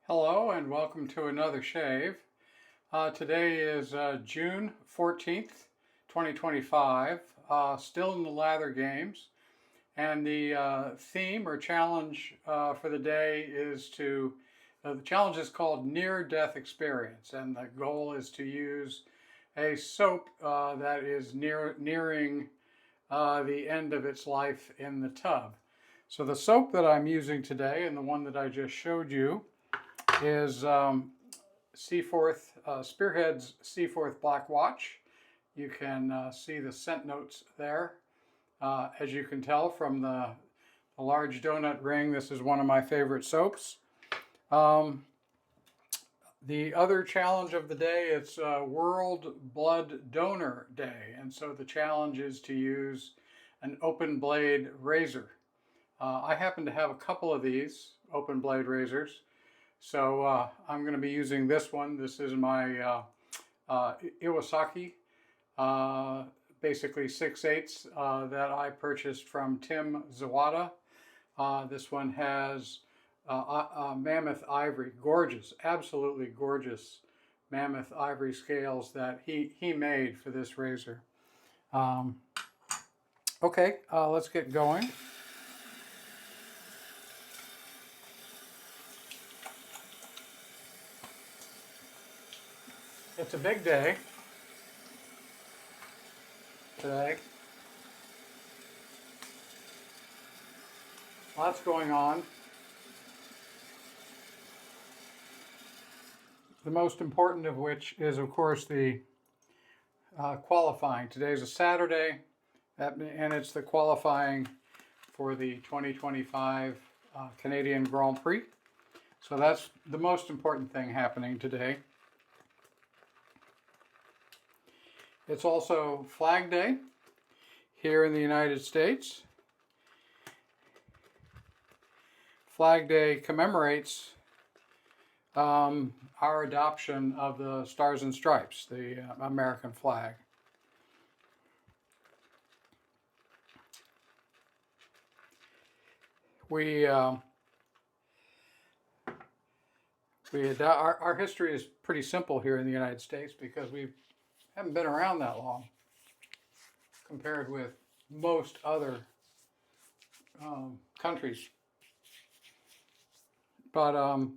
Hello and welcome to another shave. Today is June 14th, 2025, still in the Lather games. And the theme or challenge for the day is the challenge is called Near Death Experience. And the goal is to use a soap that is nearing the end of its life in the tub. So the soap that I'm using today and the one that I just showed you is Seaforth, Spearhead's Seaforth Black Watch. You can see the scent notes there. As you can tell from the large donut ring, this is one of my favorite soaps. The other challenge of the day, it's World Blood Donor Day, and so the challenge is to use an open blade razor. I happen to have a couple of these open blade razors. So I'm going to be using this one. This is my Iwasaki, basically 6/8 that I purchased from Tim Zawada. This one has mammoth ivory, gorgeous, absolutely gorgeous mammoth ivory scales that he made for this razor. Okay, let's get going. It's a big day today. Lots going on. The most important of which is, of course, the qualifying. Today's a Saturday, and it's the qualifying for the 2025 Canadian Grand Prix. So that's the most important thing happening today. It's also Flag Day here in the United States. Flag Day commemorates our adoption of the Stars and Stripes, the American flag. Our history is pretty simple here in the United States because we haven't been around that long compared with most other countries. But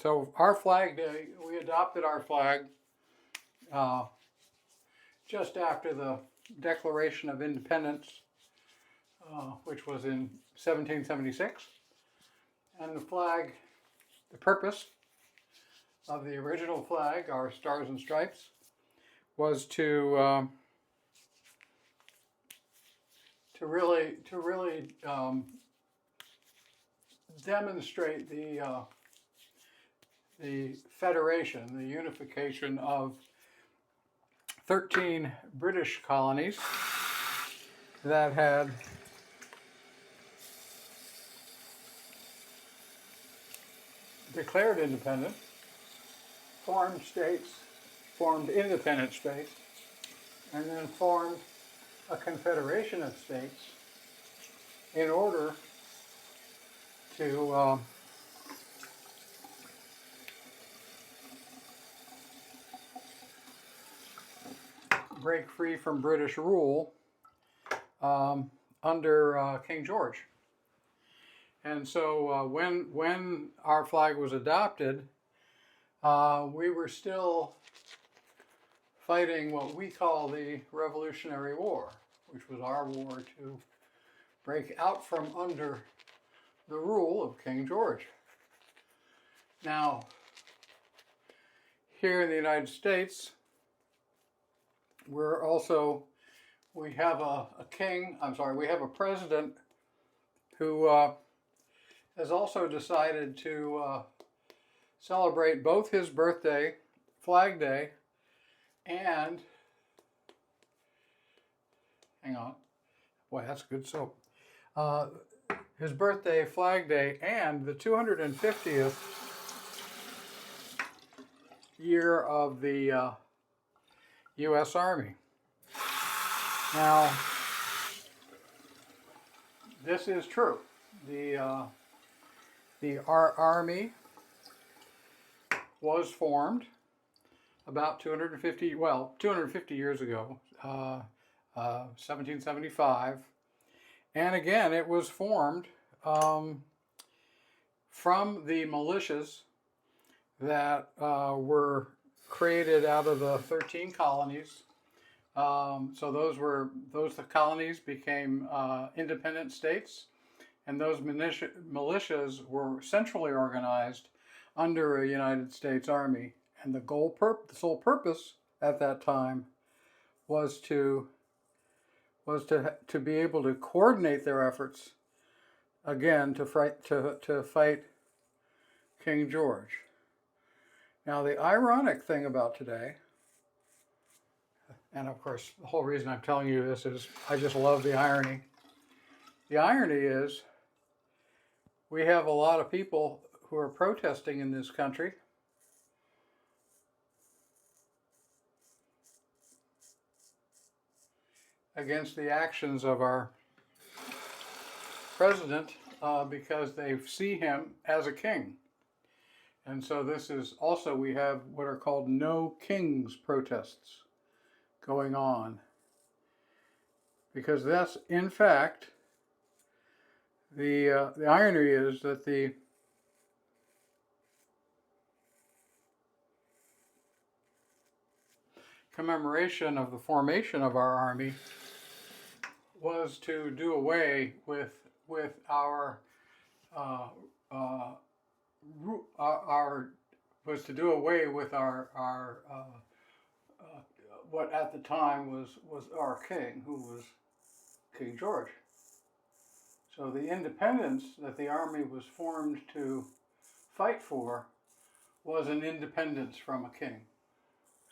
so our Flag Day, we adopted our flag just after the Declaration of Independence, which was in 1776. And the flag, the purpose of the original flag, our Stars and Stripes, was to really demonstrate the federation, the unification of 13 British colonies that had declared independence, formed independent states, and then formed a confederation of states in order to break free from British rule under King George. And so when our flag was adopted, we were still fighting what we call the Revolutionary War, which was our war to break out from under the rule of King George. Now, here in the United States, we have a president who has also decided to celebrate both his birthday, Flag Day, and, hang on, boy, that's good soap. His birthday, Flag Day, and the 250th year of the U.S. Army. Now, this is true. Our Army was formed about 250 years ago, 1775. And again, it was formed from the militias that were created out of the 13 colonies. So those colonies became independent states, and those militias were centrally organized under a United States Army. And the sole purpose at that time was to be able to coordinate their efforts again to fight King George. Now, the ironic thing about today, and of course the whole reason I'm telling you this is I just love the irony. The irony is we have a lot of people who are protesting in this country against the actions of our president because they see him as a king. And so this is also, we have what are called no kings protests going on. Because that's, in fact, the irony is that the commemoration of the formation of our army was to do away with our what at the time was our king, who was King George. So the independence that the army was formed to fight for was an independence from a king.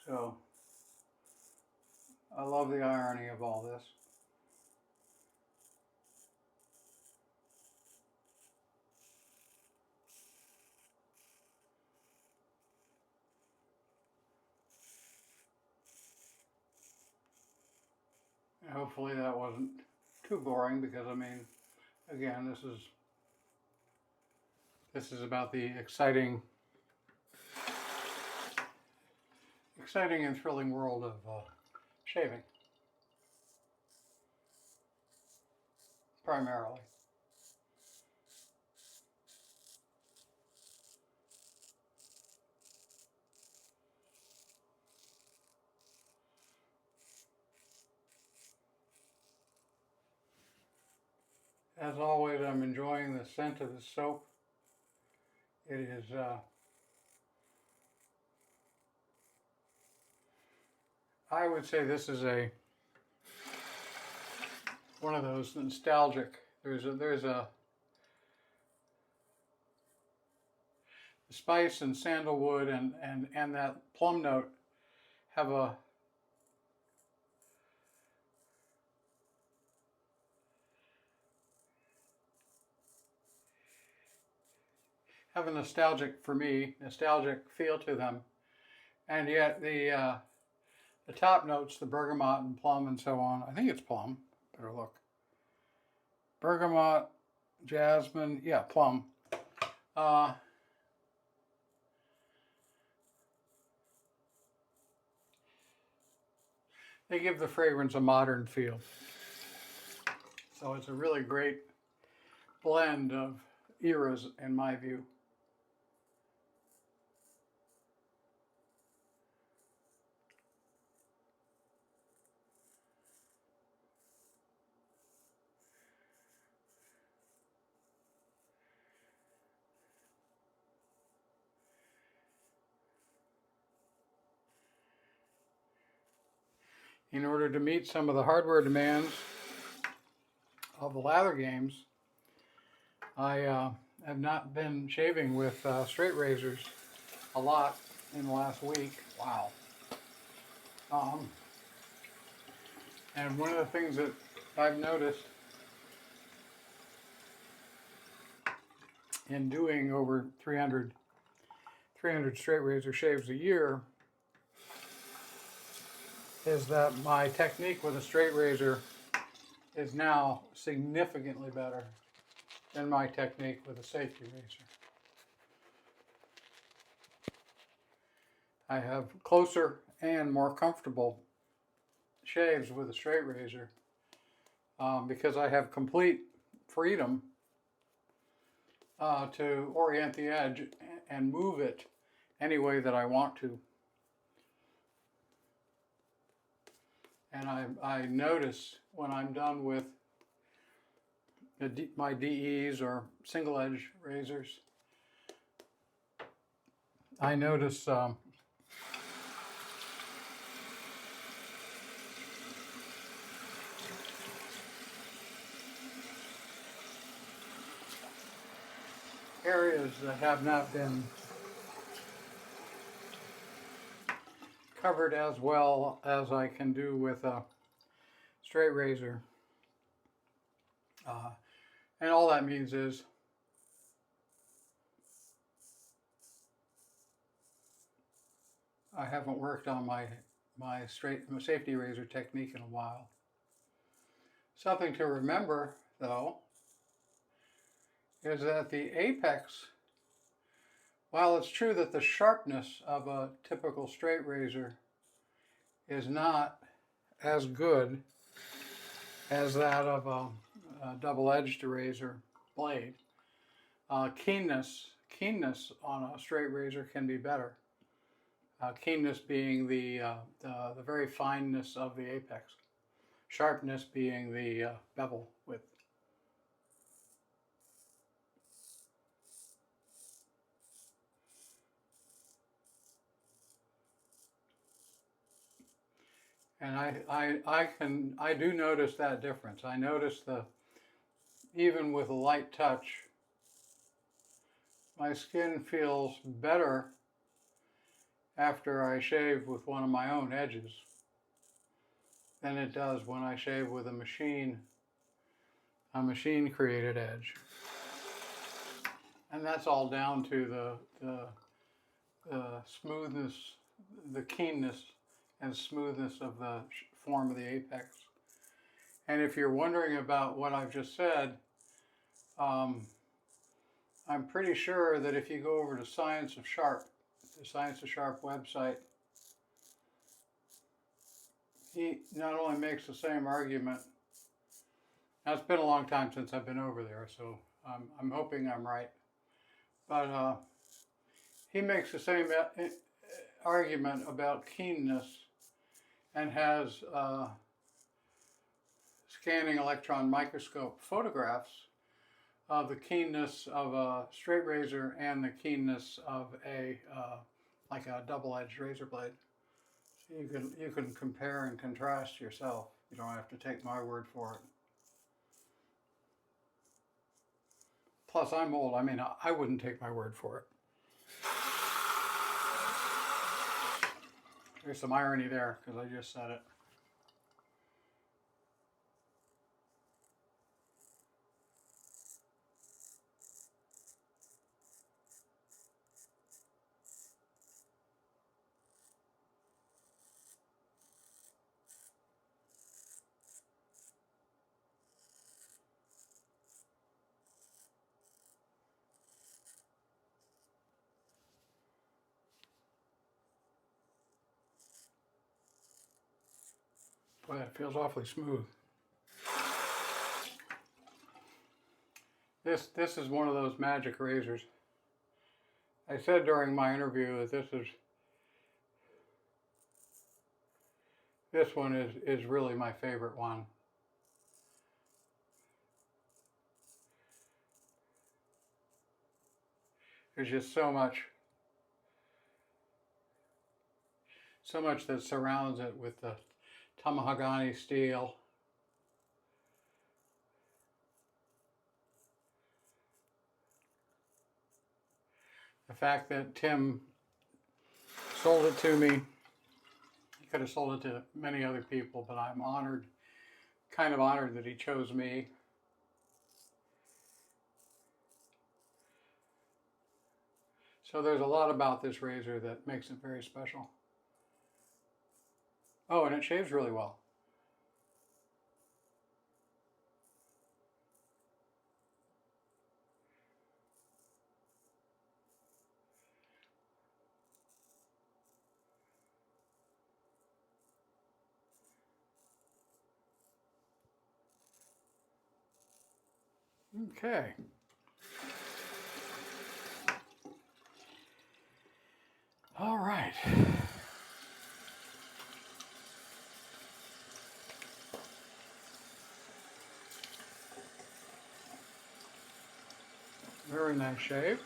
So I love the irony of all this. Hopefully that wasn't too boring, because I mean, again, this is about the exciting and thrilling world of shaving, primarily. As always, I'm enjoying the scent of the soap. It is I would say this is one of those nostalgic. There's a spice and sandalwood and that plum note have a nostalgic feel to them, and yet the top notes, the bergamot and plum and so on. I think it's plum. Better look. Bergamot, jasmine, yeah, plum. They give the fragrance a modern feel. So it's a really great blend of eras, in my view. In order to meet some of the hardware demands of the lather games, I have not been shaving with straight razors a lot in the last week. Wow. And one of the things that I've noticed in doing over 300 straight razor shaves a year is that my technique with a straight razor is now significantly better than my technique with a safety razor. I have closer and more comfortable shaves with a straight razor because I have complete freedom to orient the edge and move it any way that I want to. And I notice when I'm done with my DEs or single edge razors, I notice areas that have not been covered as well as I can do with a straight razor. And all that means is I haven't worked on my safety razor technique in a while. Something to remember, though, is that the apex, while it's true that the sharpness of a typical straight razor is not as good as that of a double-edged razor blade, keenness on a straight razor can be better. Keenness being the very fineness of the apex, sharpness being the bevel width. And I do notice that difference. I notice even with a light touch, my skin feels better after I shave with one of my own edges than it does when I shave with a machine created edge. And that's all down to the smoothness, the keenness and smoothness of the form of the apex. And if you're wondering about what I've just said, I'm pretty sure that if you go over to Science of Sharp, the Science of Sharp website, he not only makes the same argument. Now, it's been a long time since I've been over there, so I'm hoping I'm right. But he makes the same argument about keenness and has scanning electron microscope photographs of the keenness of a straight razor and the keenness of like a double-edged razor blade. So you can compare and contrast yourself. You don't have to take my word for it. Plus, I'm old. I mean, I wouldn't take my word for it. There's some irony there because I just said it. Boy, it feels awfully smooth. This is one of those magic razors. I said during my interview that this one is really my favorite one. There's just so much that surrounds it with the Tamahagane steel. The fact that Tim sold it to me, he could have sold it to many other people, but I'm honored, kind of honored that he chose me. So there's a lot about this razor that makes it very special. Oh, and it shaves really well. Okay. All right. Very nice shave.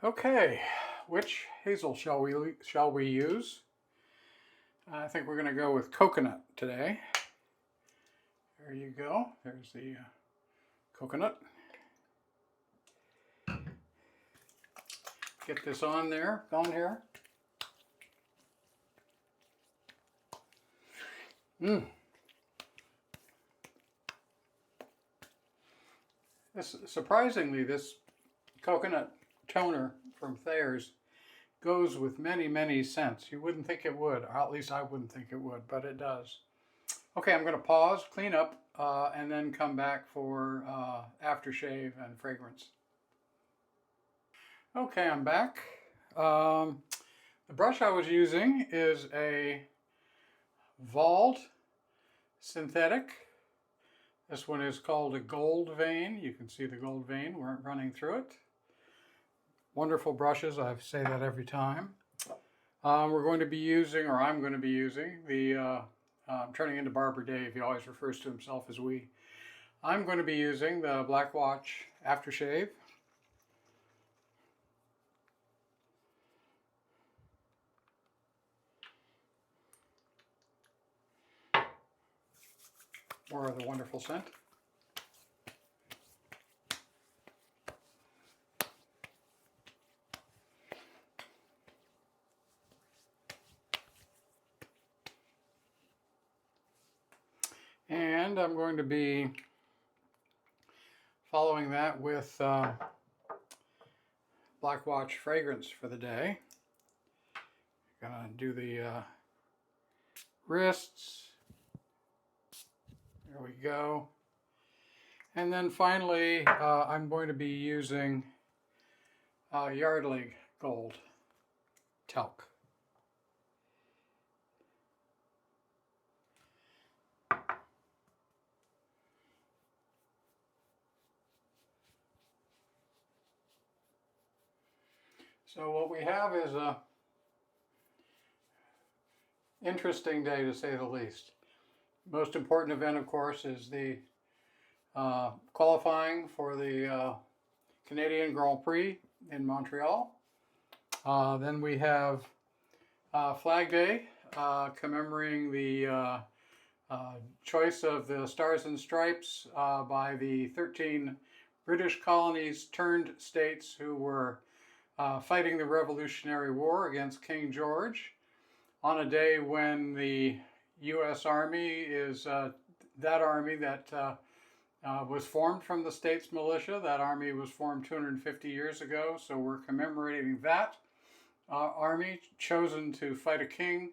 Okay, which hazel shall we use? I think we're going to go with coconut today. There you go. There's the coconut. Get this on here. Surprisingly, this coconut toner from Thayers goes with many, many scents. You wouldn't think it would, or at least I wouldn't think it would, but it does. Okay, I'm going to pause, clean up, and then come back for aftershave and fragrance. Okay, I'm back. The brush I was using is a Wald synthetic. This one is called a Goldvein. You can see the Goldvein running through it. Wonderful brushes, I say that every time. We're going to be using, or I'm going to be using, the, I'm turning into Barber Dave, he always refers to himself as we. I'm going to be using the Black Watch Aftershave. More of the wonderful scent. And I'm going to be following that with Black Watch fragrance for the day. Gonna do the wrists. There we go. And then finally, I'm going to be using Yardley Gold Talc. So what we have is a interesting day, to say the least. Most important event, of course, is the qualifying for the Canadian Grand Prix in Montreal. Then we have Flag Day, commemorating the choice of the Stars and Stripes by the 13 British colonies turned states who were fighting the Revolutionary War against King George, on a day when the U.S. Army is that army that was formed from the state's militia. That army was formed 250 years ago, so we're commemorating that army chosen to fight a king,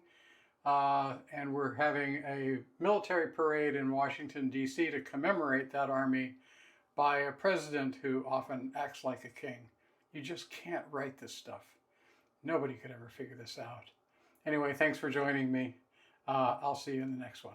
and we're having a military parade in Washington, D.C. to commemorate that army by a president who often acts like a king. You just can't write this stuff. Nobody could ever figure this out. Anyway, thanks for joining me. I'll see you in the next one.